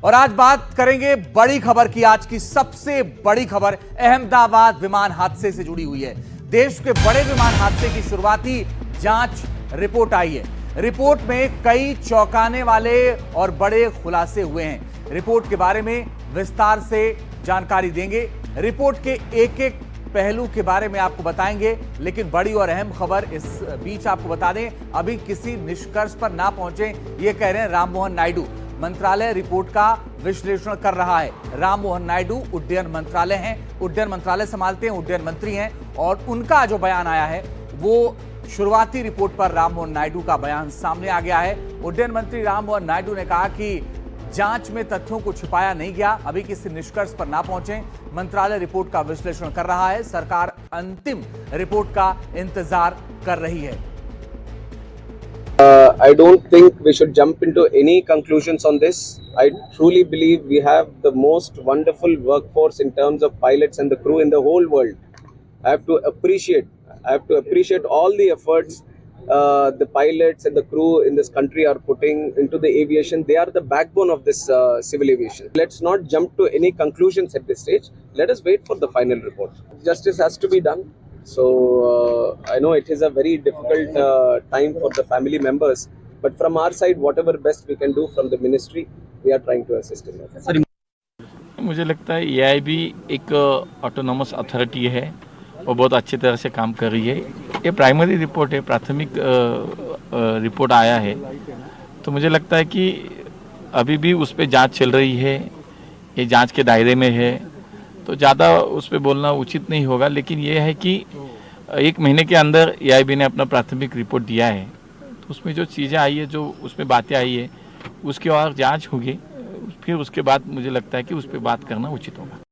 और आज बात करेंगे बड़ी खबर की। आज की सबसे बड़ी खबर अहमदाबाद विमान हादसे से जुड़ी हुई है। देश के बड़े विमान हादसे की शुरुआती जांच रिपोर्ट आई है। रिपोर्ट में कई चौंकाने वाले और बड़े खुलासे हुए हैं। रिपोर्ट के बारे में विस्तार से जानकारी देंगे। रिपोर्ट के एक एक पहलू के बारे में आपको बताएंगे, लेकिन बड़ी और अहम खबर इस बीच आपको बता दें, अभी किसी निष्कर्ष पर ना पहुंचे, ये कह रहे हैं राम मोहन नायडू। मंत्रालय रिपोर्ट का विश्लेषण कर रहा है। राम मोहन नायडू उड्डयन मंत्रालय हैं, उड्डयन मंत्रालय संभालते हैं, उड्डयन मंत्री हैं, और उनका जो बयान आया है वो शुरुआती रिपोर्ट पर राम मोहन नायडू का बयान सामने आ गया है। उड्डयन मंत्री राम मोहन नायडू ने कहा कि जांच में तथ्यों को छिपाया नहीं गया, अभी किसी निष्कर्ष पर ना पहुंचे, मंत्रालय रिपोर्ट का विश्लेषण कर रहा है, सरकार अंतिम रिपोर्ट का इंतजार कर रही है। I don't think we should jump into any conclusions on this. I truly believe we have the most wonderful workforce in terms of pilots and the crew in the whole world. I have to appreciate all the efforts the pilots and the crew in this country are putting into the aviation. They are the backbone of this civil aviation. Let's not jump to any conclusions at this stage. Let us wait for the final report. Justice has to be done. So I know it is a very difficult time for the family members, but from our side, whatever best we can do from the ministry, we are trying to assist in that. मुझे लगता है AIB एक autonomous authority है और बहुत अच्छी तरह से काम कर रही है। ये प्राइमरी रिपोर्ट है, प्राथमिक रिपोर्ट आया है, तो मुझे लगता है कि अभी भी उस पर जांच चल रही है, ये जांच के दायरे में है, तो ज़्यादा उस पर बोलना उचित नहीं होगा। लेकिन ये है कि 1 महीने के अंदर AIB ने अपना प्राथमिक रिपोर्ट दिया है, तो उसमें जो चीज़ें आई है, जो उसमें बातें आई है, उसकी और जांच होगी, फिर उसके बाद मुझे लगता है कि उस पर बात करना उचित होगा।